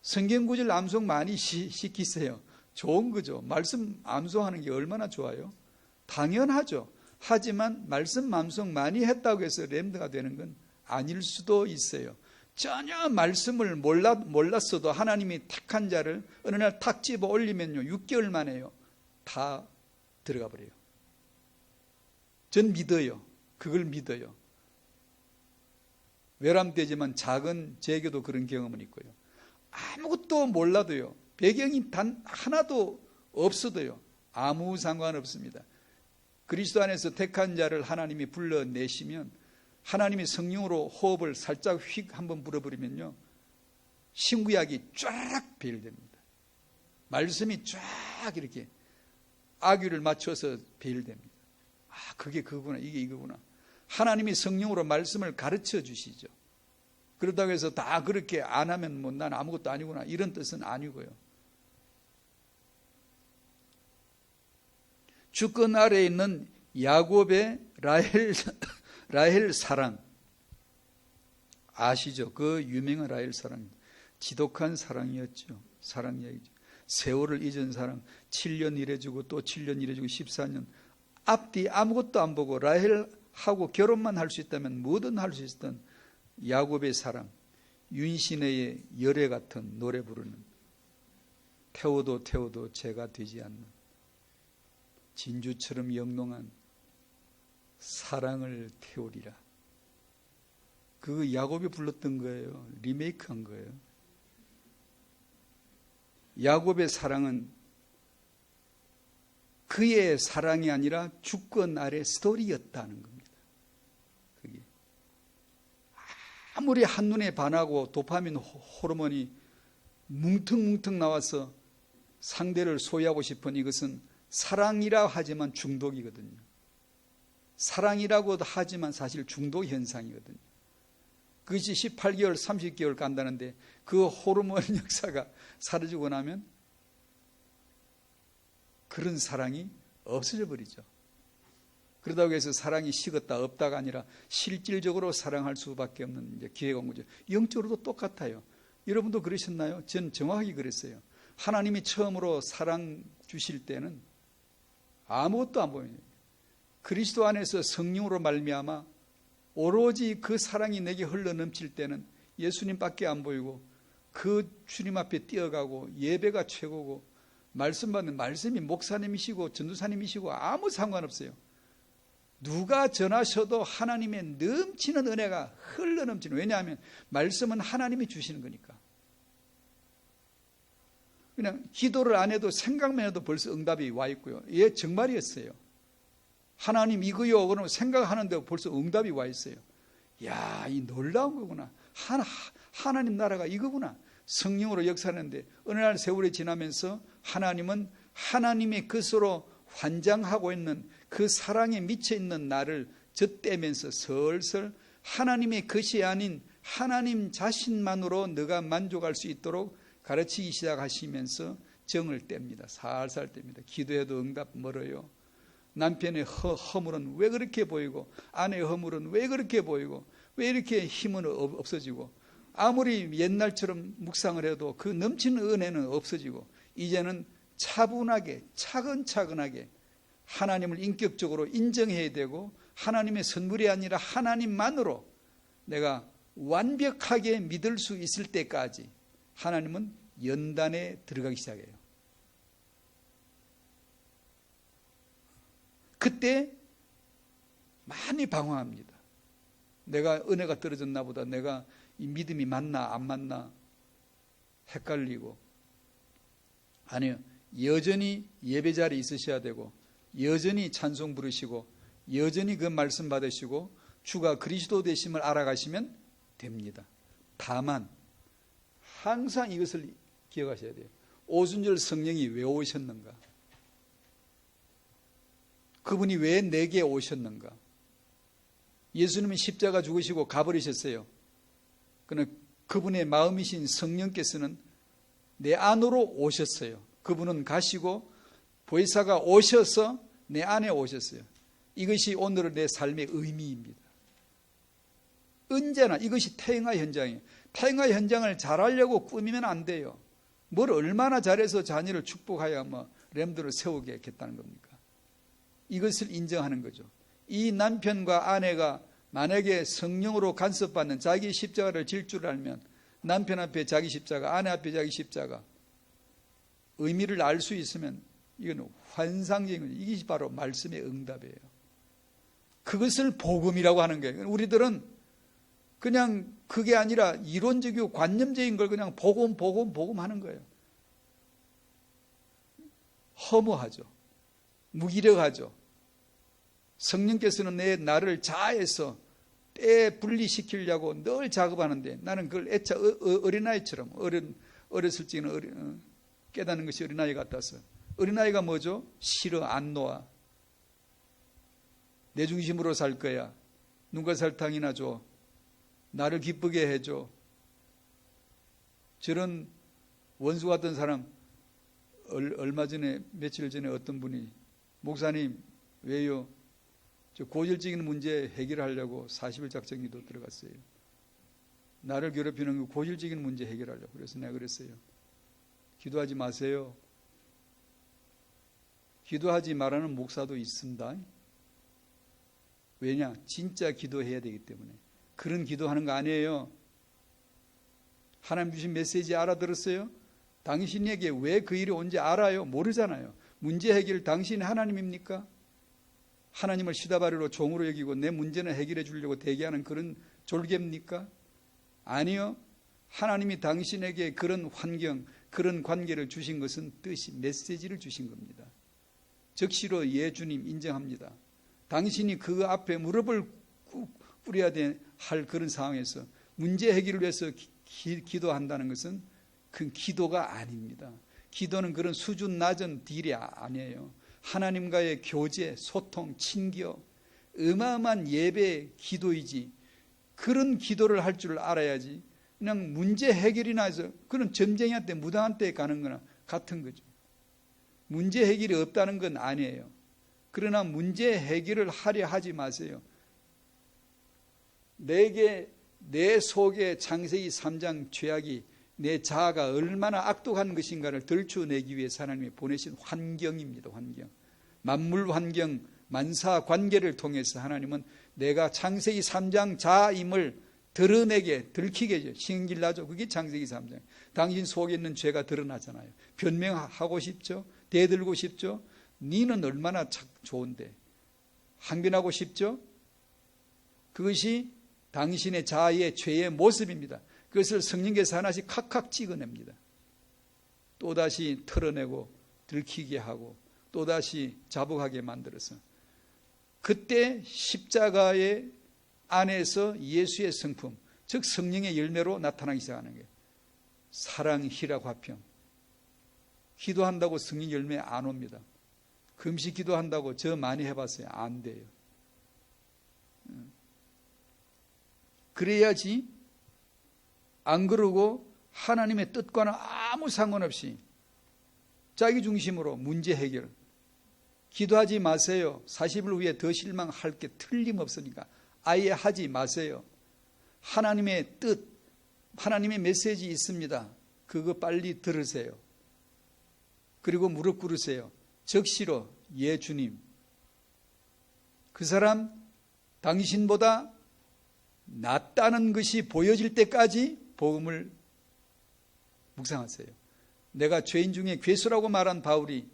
성경 구절 암송 많이 시키세요. 좋은 거죠. 말씀 암송하는 게 얼마나 좋아요. 당연하죠. 하지만 말씀 암송 많이 했다고 해서 렘너가 되는 건 아닐 수도 있어요. 전혀 말씀을 몰랐어도 하나님이 택한 자를 어느 날 탁 집어 올리면요 6개월 만에요 다 들어가 버려요. 전 믿어요. 그걸 믿어요. 외람되지만 작은 제게도 그런 경험은 있고요. 아무것도 몰라도요. 배경이 단 하나도 없어도요. 아무 상관없습니다. 그리스도 안에서 택한 자를 하나님이 불러내시면 하나님이 성령으로 호흡을 살짝 휙 한번 불어버리면요. 신구약이 쫙 배열됩니다. 말씀이 쫙 이렇게 악유를 맞춰서 배열됩니다. 그게 그거구나. 이게 이거구나. 하나님이 성령으로 말씀을 가르쳐 주시죠. 그렇다고 해서 다 그렇게 안 하면 뭐 난 아무것도 아니구나 이런 뜻은 아니고요. 주권 아래에 있는 야곱의 라헬 사랑 아시죠? 그 유명한 라헬 사랑, 지독한 사랑이었죠. 사랑 이야기죠. 세월을 잊은 사랑, 7년 일해주고 또 7년 일해주고 14년 앞뒤 아무것도 안 보고 라헬하고 결혼만 할 수 있다면 뭐든 할 수 있었던 야곱의 사랑, 윤신의 열애 같은 노래 부르는 태워도 죄가 되지 않는 진주처럼 영롱한 사랑을 태우리라. 그거 야곱이 불렀던 거예요. 리메이크한 거예요. 야곱의 사랑은 그의 사랑이 아니라 주권 아래 스토리였다는 겁니다. 그게 아무리 한눈에 반하고 도파민 호르몬이 뭉텅뭉텅 나와서 상대를 소유하고 싶은 이것은 사랑이라 하지만 중독이거든요. 사랑이라고도 하지만 사실 중독 현상이거든요. 그것이 18개월, 30개월 간다는데 그 호르몬 역사가 사라지고 나면 그런 사랑이 없어져 버리죠. 그러다고 해서 사랑이 식었다 없다가 아니라 실질적으로 사랑할 수밖에 없는 이제 기회가 온 거죠. 영적으로도 똑같아요. 여러분도 그러셨나요? 전 정확하게 그랬어요. 하나님이 처음으로 사랑 주실 때는 아무것도 안 보여요. 그리스도 안에서 성령으로 말미암아 오로지 그 사랑이 내게 흘러넘칠 때는 예수님밖에 안 보이고 그 주님 앞에 뛰어가고 예배가 최고고 말씀 받는 말씀이 목사님이시고 전도사님이시고 아무 상관없어요. 누가 전하셔도 하나님의 넘치는 은혜가 흘러넘치는, 왜냐하면 말씀은 하나님이 주시는 거니까. 그냥 기도를 안 해도 생각만 해도 벌써 응답이 와 있고요. 예, 정말이었어요. 하나님 이거요 그러면 생각하는데 벌써 응답이 와 있어요. 야, 이 놀라운 거구나. 하나님 나라가 이거구나. 성령으로 역사하는데 어느 날 세월이 지나면서 하나님은 하나님의 것으로 환장하고 있는 그 사랑에 미쳐 있는 나를 젖대면서 슬슬 하나님의 것이 아닌 하나님 자신만으로 너가 만족할 수 있도록 가르치기 시작하시면서 정을 뗍니다. 살살 뗍니다. 기도해도 응답 멀어요. 남편의 허물은 왜 그렇게 보이고 아내의 허물은 왜 그렇게 보이고 왜 이렇게 힘은 없어지고 아무리 옛날처럼 묵상을 해도 그 넘치는 은혜는 없어지고 이제는 차분하게 차근차근하게 하나님을 인격적으로 인정해야 되고 하나님의 선물이 아니라 하나님만으로 내가 완벽하게 믿을 수 있을 때까지 하나님은 연단에 들어가기 시작해요. 그때 많이 방황합니다. 내가 은혜가 떨어졌나 보다. 내가 이 믿음이 맞나 안 맞나 헷갈리고. 아니요. 여전히 예배 자리에 있으셔야 되고 여전히 찬송 부르시고 여전히 그 말씀 받으시고 주가 그리스도 되심을 알아가시면 됩니다. 다만 항상 이것을 기억하셔야 돼요. 오순절 성령이 왜 오셨는가? 그분이 왜 내게 오셨는가? 예수님이 십자가 죽으시고 가버리셨어요. 그러나 그분의 마음이신 성령께서는 내 안으로 오셨어요. 그분은 가시고 보혜사가 오셔서 내 안에 오셨어요. 이것이 오늘의 내 삶의 의미입니다. 언제나 이것이 태영아 현장이에요. 태영아 현장을 잘하려고 꾸미면 안 돼요. 뭘 얼마나 잘해서 자녀를 축복하여 렘들을 세우게 했다는 겁니까? 이것을 인정하는 거죠. 이 남편과 아내가 만약에 성령으로 간섭받는 자기 십자가를 질 줄 알면 남편 앞에 자기 십자가, 아내 앞에 자기 십자가 의미를 알 수 있으면 이건 환상적인 거죠. 이것이 바로 말씀의 응답이에요. 그것을 복음이라고 하는 거예요. 우리들은 그냥 그게 아니라 이론적이고 관념적인 걸 그냥 복음 하는 거예요. 허무하죠. 무기력하죠. 성령께서는 나를 자아에서 떼 분리시키려고 늘 작업하는데 나는 그걸 애차 어린아이처럼 어렸을 적에는 깨닫는 것이 어린아이 같아서. 어린아이가 뭐죠? 싫어, 안 놓아. 내 중심으로 살 거야. 누가 설탕이나 줘. 나를 기쁘게 해줘. 저런 원수 같은 사람, 얼마 전에, 며칠 전에 어떤 분이, 목사님, 왜요? 저 고질적인 문제 해결하려고 40일 작정기도 들어갔어요. 나를 괴롭히는 그 고질적인 문제 해결하려고. 그래서 내가 그랬어요. 기도하지 마세요. 기도하지 말라는 목사도 있습니다. 왜냐? 진짜 기도해야 되기 때문에. 그런 기도하는 거 아니에요. 하나님 주신 메시지 알아들었어요? 당신에게 왜 그 일이 온지 알아요? 모르잖아요. 문제 해결 당신이 하나님입니까? 하나님을 시다바리로 종으로 여기고 내 문제는 해결해 주려고 대기하는 그런 졸개입니까? 아니요. 하나님이 당신에게 그런 환경, 그런 관계를 주신 것은 뜻이, 메시지를 주신 겁니다. 즉시로 예 주님 인정합니다. 당신이 그 앞에 무릎을 꿇어야 할 그런 상황에서 문제 해결을 위해서 기도한다는 것은 그 기도가 아닙니다. 기도는 그런 수준 낮은 딜이 아니에요. 하나님과의 교제, 소통, 친교, 어마어마한 예배 기도이지. 그런 기도를 할 줄 알아야지. 그냥 문제 해결이나 해서 그런 점쟁이한테 무당한테 가는 거나 같은 거죠. 문제 해결이 없다는 건 아니에요. 그러나 문제 해결을 하려 하지 마세요. 내 속에 창세기 3장 죄악이 내 자아가 얼마나 악독한 것인가를 들추어내기 위해서 하나님이 보내신 환경입니다. 환경. 만물 환경, 만사 관계를 통해서 하나님은 내가 창세기 3장 자아임을 드러내게, 들키게 해줘. 신길 나죠. 그게 창세기 3장. 당신 속에 있는 죄가 드러나잖아요. 변명하고 싶죠? 대들고 싶죠? 니는 얼마나 좋은데. 항변하고 싶죠? 그것이 당신의 자아의 죄의 모습입니다. 그것을 성령께서 하나씩 칵칵 찍어냅니다. 또다시 털어내고 들키게 하고 또다시 자복하게 만들어서 그때 십자가의 안에서 예수의 성품, 즉 성령의 열매로 나타나기 시작하는 거예요. 사랑, 희락, 화평. 기도한다고 성령 열매 안 옵니다. 금식 기도한다고 저 많이 해봤어요. 안 돼요. 그래야지. 안 그러고 하나님의 뜻과는 아무 상관없이 자기 중심으로 문제 해결. 기도하지 마세요. 40일 후에 더 실망할 게 틀림없으니까 아예 하지 마세요. 하나님의 뜻, 하나님의 메시지 있습니다. 그거 빨리 들으세요. 그리고 무릎 꿇으세요. 적시로 예 주님. 그 사람 당신보다 낫다는 것이 보여질 때까지 복음을 묵상하세요. 내가 죄인 중에 괴수라고 말한 바울이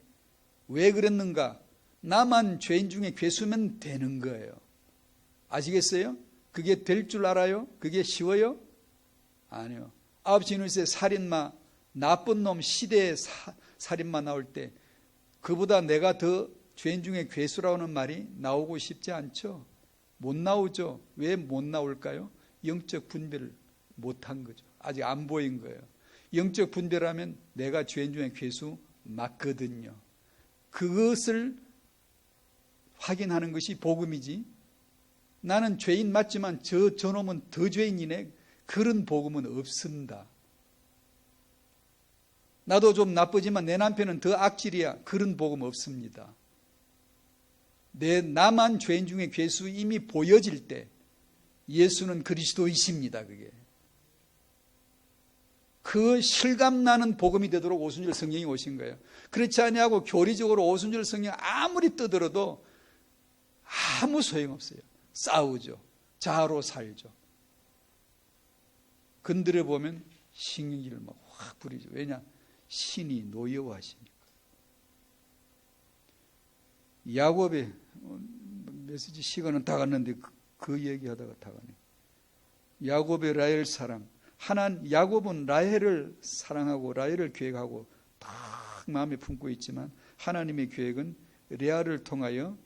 왜 그랬는가? 나만 죄인 중에 괴수면 되는 거예요. 아시겠어요? 그게 될 줄 알아요? 그게 쉬워요? 아니요. 9시 뉴스에 살인마, 나쁜 놈 시대의 살인마 나올 때 그보다 내가 더 죄인 중에 괴수라고 하는 말이 나오고 싶지 않죠? 못 나오죠. 왜 못 나올까요? 영적 분별을 못한 거죠. 아직 안 보인 거예요. 영적 분별하면 내가 죄인 중에 괴수 맞거든요. 그것을 확인하는 것이 복음이지. 나는 죄인 맞지만 저놈은 더 죄인이네. 그런 복음은 없습니다. 나도 좀 나쁘지만 내 남편은 더 악질이야. 그런 복음 없습니다. 나만 죄인 중에 괴수 이미 보여질 때 예수는 그리스도이십니다. 그게. 그 실감나는 복음이 되도록 오순절 성령이 오신 거예요. 그렇지 아니하고 교리적으로 오순절 성령 아무리 떠들어도 아무 소용없어요. 싸우죠. 자아로 살죠. 건드려 보면 신경질을 막 확 부리죠. 왜냐? 신이 노여워하시니까. 야곱의 메시지 시간은 다 갔는데 그 얘기하다가 다 가네. 야곱의 라헬 사랑. 야곱은 라헬을 사랑하고 라헬을 계획하고 딱 마음에 품고 있지만 하나님의 계획은 레아를 통하여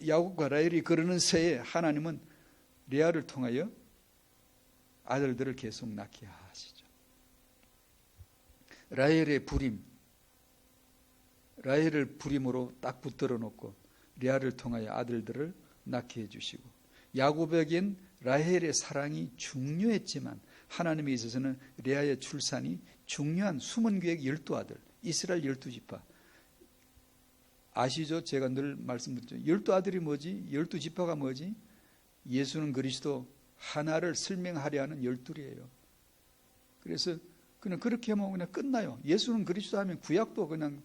야곱과 라헬이 그러는 새에 하나님은 레아를 통하여 아들들을 계속 낳게 하시죠. 라헬의 부림, 라헬을 부림으로 딱 붙들어 놓고 레아를 통하여 아들들을 낳게 해주시고 야곱에겐 라헬의 사랑이 중요했지만 하나님에 있어서는 레아의 출산이 중요한 숨은 계획 12아들, 이스라엘 12지파. 아시죠? 제가 늘 말씀드렸죠. 12아들이 뭐지? 12지파가 뭐지? 예수는 그리스도 하나를 설명하려 하는 12이에요. 그래서 그냥 그렇게 하면 그냥 끝나요. 예수는 그리스도 하면 구약도 그냥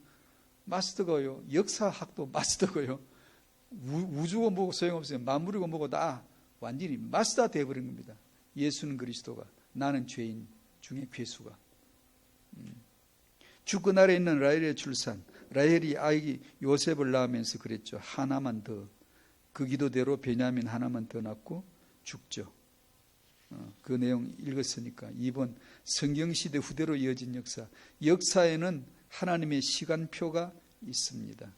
마스터고요. 역사학도 마스터고요. 우주고 뭐고 소용없어요. 만물이고 뭐고 다 완전히 마스터 되어버린 겁니다. 예수는 그리스도가, 나는 죄인 중에 괴수가. 주권 아래 있는 라헬의 출산. 라헬이 아기 요셉을 낳으면서 그랬죠. 하나만 더. 그 기도대로 베냐민 하나만 더 낳고 죽죠. 그 내용 읽었으니까. 2번 성경시대 후대로 이어진 역사. 역사에는 하나님의 시간표가 있습니다.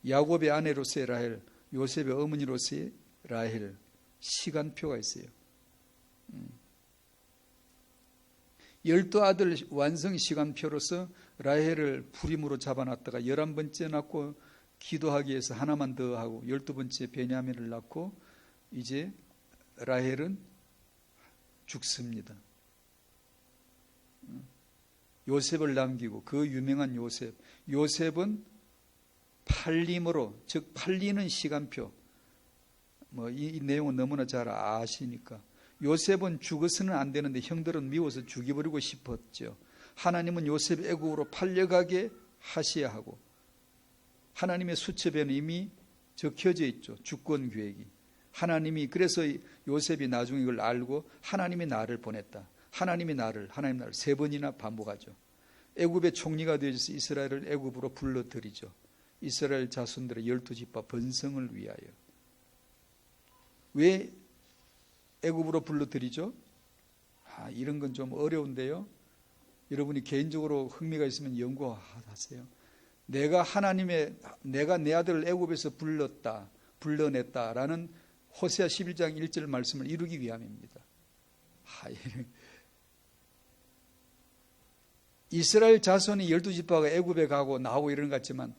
야곱의 아내로서의 라헬, 요셉의 어머니로서의 라헬, 시간표가 있어요. 12아들 완성 시간표로서 라헬을 불임으로 잡아놨다가 11번째 낳고 기도하기 위해서 하나만 더 하고 12번째 베냐민을 낳고 이제 라헬은 죽습니다. 요셉을 남기고 그 유명한 요셉은 팔림으로, 즉 팔리는 시간표, 이 내용은 너무나 잘 아시니까. 요셉은 죽어서는 안 되는데 형들은 미워서 죽여버리고 싶었죠. 하나님은 요셉 애국으로 팔려가게 하셔야 하고, 하나님의 수첩에는 이미 적혀져 있죠. 주권 계획이. 하나님이, 그래서 요셉이 나중에 이걸 알고 하나님이 나를 보냈다. 하나님 나를 3번이나 반복하죠. 애굽의 총리가 되어서 이스라엘을 애굽으로 불러들이죠. 이스라엘 자손들의 12지파 번성을 위하여. 왜 애굽으로 불러들이죠? 이런 건 좀 어려운데요. 여러분이 개인적으로 흥미가 있으면 연구하세요. 내가 내 아들을 애굽에서 불러냈다라는 호세아 11장 1절 말씀을 이루기 위함입니다. 이스라엘 자손이 12지파가 애굽에 가고 나오고 이런 것 같지만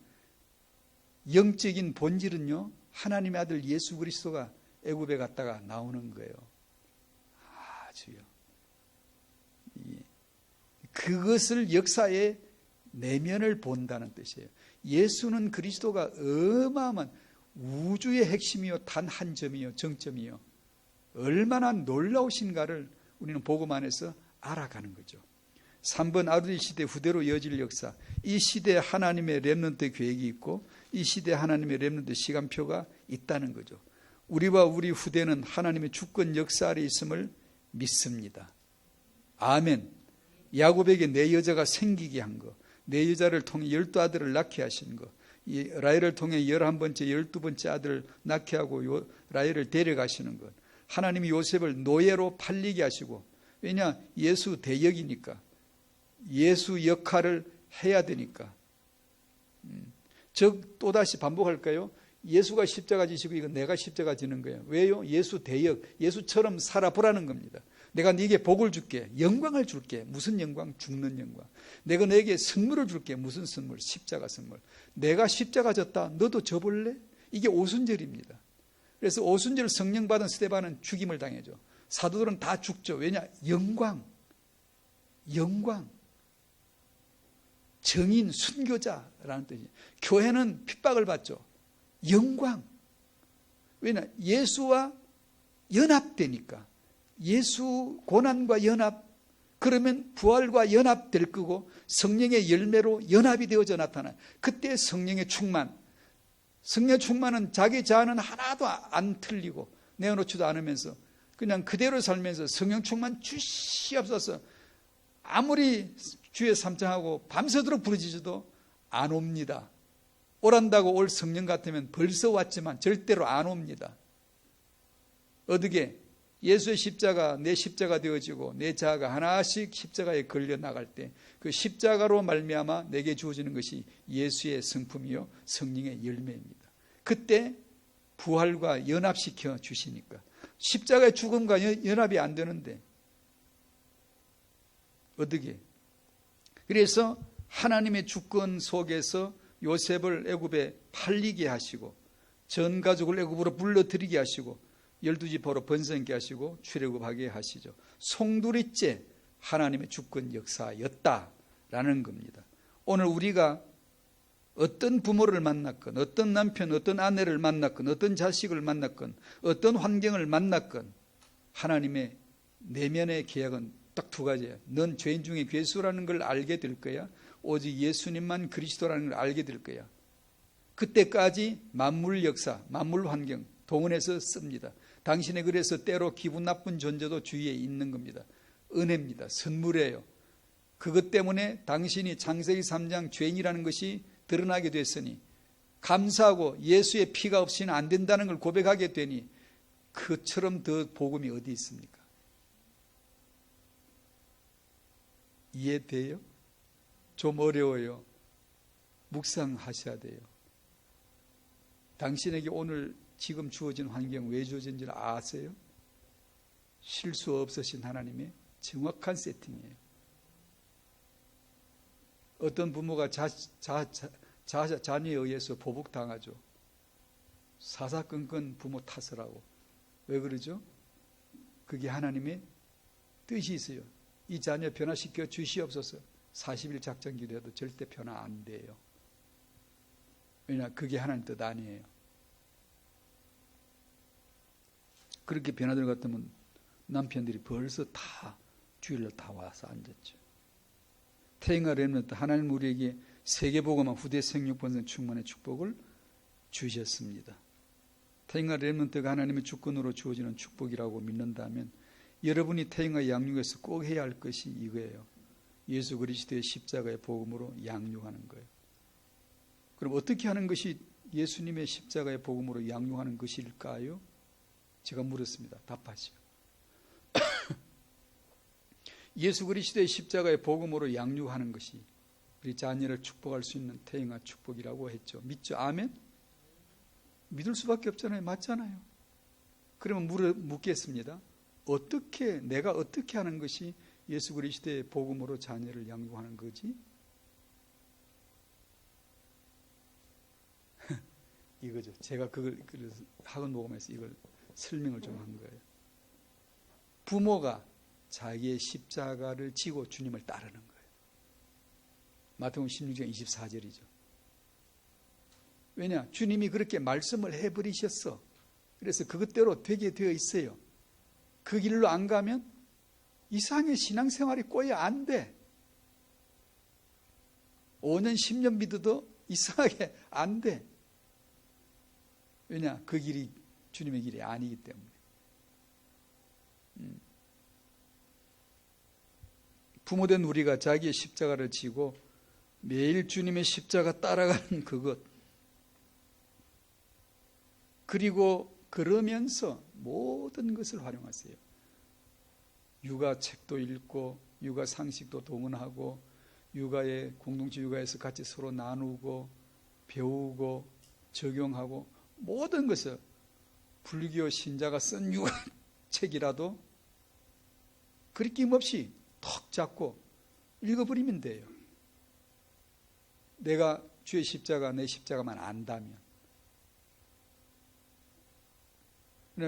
영적인 본질은요, 하나님의 아들 예수 그리스도가 애굽에 갔다가 나오는 거예요. 주여. 그것을 역사의 내면을 본다는 뜻이에요. 예수는 그리스도가 어마어마한 우주의 핵심이요, 단 한 점이요, 정점이요. 얼마나 놀라우신가를 우리는 복음 안에서 알아가는 거죠. 3번 아르디 시대 후대로 이어질 역사. 이 시대에 하나님의 렘넌트 계획이 있고 이 시대에 하나님의 렘넌트 시간표가 있다는 거죠. 우리와 우리 후대는 하나님의 주권 역사 아래 있음을 믿습니다. 아멘. 야곱에게 내 여자가 생기게 한 거, 내 여자를 통해 12아들을 낳게 하신 거, 이 라헬을 통해 11번째, 12번째 아들을 낳게 하고 라헬을 데려가시는 것, 하나님이 요셉을 노예로 팔리게 하시고, 왜냐? 예수 대역이니까, 예수 역할을 해야 되니까. 즉 또다시 반복할까요? 예수가 십자가 지시고 이건 내가 십자가 지는 거예요. 왜요? 예수 대역, 예수처럼 살아보라는 겁니다. 내가 네게 복을 줄게, 영광을 줄게. 무슨 영광? 죽는 영광. 내가 너에게 선물을 줄게. 무슨 선물? 십자가 선물. 내가 십자가 졌다, 너도 져볼래? 이게 오순절입니다. 그래서 오순절 성령 받은 스데반은 죽임을 당해죠. 사도들은 다 죽죠. 왜냐? 영광, 정인, 순교자라는 뜻이에요. 교회는 핍박을 받죠. 영광. 왜냐? 예수와 연합되니까. 예수 고난과 연합, 그러면 부활과 연합될 거고 성령의 열매로 연합이 되어져 나타나요. 그때 성령의 충만. 성령의 충만은 자기 자아는 하나도 안 틀리고 내어놓지도 않으면서 그냥 그대로 살면서 성령 충만 주시옵소서. 아무리 주의 삼창하고 밤새도록 부르짖어도 안 옵니다. 오란다고 올 성령 같으면 벌써 왔지만 절대로 안 옵니다. 어떻게? 예수의 십자가 내 십자가 되어지고 내 자아가 하나씩 십자가에 걸려 나갈 때 그 십자가로 말미암아 내게 주어지는 것이 예수의 성품이요 성령의 열매입니다. 그때 부활과 연합시켜 주시니까. 십자가의 죽음과 연합이 안 되는데 어떻게? 그래서 하나님의 주권 속에서 요셉을 애굽에 팔리게 하시고 전 가족을 애굽으로 불러들이게 하시고 12지파로 번성케 하시고 출애굽하게 하시죠. 송두리째 하나님의 주권 역사였다라는 겁니다. 오늘 우리가 어떤 부모를 만났건, 어떤 남편, 어떤 아내를 만났건, 어떤 자식을 만났건, 어떤 환경을 만났건 하나님의 내면의 계약은 딱 두 가지예요. 넌 죄인 중에 괴수라는 걸 알게 될 거야. 오직 예수님만 그리스도라는 걸 알게 될 거야. 그때까지 만물 역사, 만물 환경 동원해서 씁니다. 당신의 그래서 때로 기분 나쁜 존재도 주위에 있는 겁니다. 은혜입니다. 선물이에요. 그것 때문에 당신이 창세기 3장 죄인이라는 것이 드러나게 됐으니 감사하고 예수의 피가 없이는 안 된다는 걸 고백하게 되니 그처럼 더 복음이 어디 있습니까? 이해돼요? 좀 어려워요. 묵상하셔야 돼요. 당신에게 오늘 지금 주어진 환경 왜 주어진지를 아세요? 실수 없으신 하나님의 정확한 세팅이에요. 어떤 부모가 자녀에 의해서 보복당하죠. 사사건건 부모 탓을 하고. 왜 그러죠? 그게 하나님의 뜻이 있어요. 이 자녀 변화시켜 주시옵소서. 40일 작전 기도해도 절대 변화 안 돼요. 왜냐? 그게 하나님 뜻 아니에요. 그렇게 변화될 것 같으면 남편들이 벌써 다 주일날 다 와서 앉았죠. 태인과 렘넌트, 하나님 우리에게 세계복음화 후대 생육번성 충만의 축복을 주셨습니다. 태인과 렘넌트가 하나님의 주권으로 주어지는 축복이라고 믿는다면 여러분이 태인과 양육에서 꼭 해야 할 것이 이거예요. 예수 그리스도의 십자가의 복음으로 양육하는 거예요. 그럼 어떻게 하는 것이 예수님의 십자가의 복음으로 양육하는 것일까요? 제가 물었습니다. 답하시오. 예수 그리스도의 십자가의 복음으로 양육하는 것이 우리 자녀를 축복할 수 있는 태영아 축복이라고 했죠. 믿죠? 아멘? 믿을 수밖에 없잖아요. 맞잖아요. 그러면 묻겠습니다. 내가 어떻게 하는 것이 예수 그리스도의 복음으로 자녀를 양육하는 거지? 이거죠. 제가 그걸 학원 녹음해서 이걸 설명을 좀 한 거예요. 부모가 자기의 십자가를 지고 주님을 따르는 거예요. 마태복음 16장 24절이죠. 왜냐? 주님이 그렇게 말씀을 해버리셨어. 그래서 그것대로 되게 되어 있어요. 그 길로 안 가면 이상의 신앙생활이 꼬여 안 돼. 5년 10년 믿어도 이상하게 안 돼. 왜냐? 그 길이 주님의 길이 아니기 때문에. 부모된 우리가 자기의 십자가를 지고 매일 주님의 십자가 따라가는 그것, 그리고 그러면서 모든 것을 활용하세요. 육아 책도 읽고 육아 상식도 동원하고 육아에 공동체 육아에서 같이 서로 나누고 배우고 적용하고 모든 것을 불교 신자가 쓴 육아 책이라도 그리낌 없이 턱 잡고 읽어버리면 돼요. 내가 주의 십자가 내 십자가만 안다면.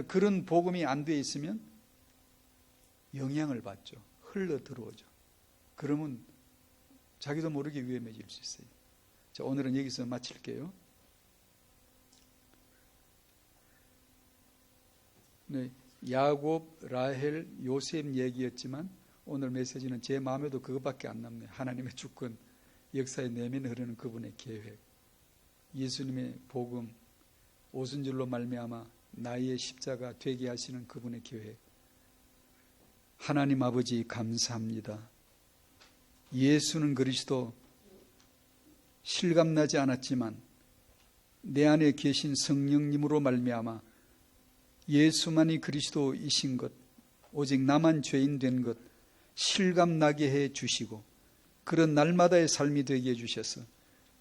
그런 복음이 안 돼 있으면 영향을 받죠. 흘러 들어오죠. 그러면 자기도 모르게 위험해질 수 있어요. 자, 오늘은 여기서 마칠게요. 네, 야곱, 라헬, 요셉 얘기였지만 오늘 메시지는 제 마음에도 그것밖에 안 남네요. 하나님의 주권, 역사의 내면에 흐르는 그분의 계획, 예수님의 복음, 오순절로 말미암아 나의 십자가 되게 하시는 그분의 계획. 하나님 아버지 감사합니다. 예수는 그리스도 실감나지 않았지만 내 안에 계신 성령님으로 말미암아 예수만이 그리스도이신 것, 오직 나만 죄인 된 것 실감나게 해 주시고 그런 날마다의 삶이 되게 해주셔서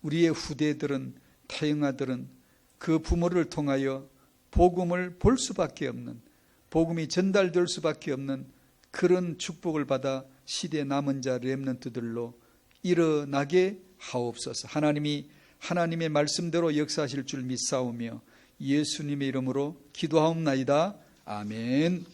우리의 후대들은, 태영아들은 그 부모를 통하여 복음을 볼 수밖에 없는, 복음이 전달될 수밖에 없는 그런 축복을 받아 시대 남은 자 렘넌트들로 일어나게 하옵소서. 하나님이 하나님의 말씀대로 역사하실 줄 믿사오며 예수님의 이름으로 기도하옵나이다. 아멘.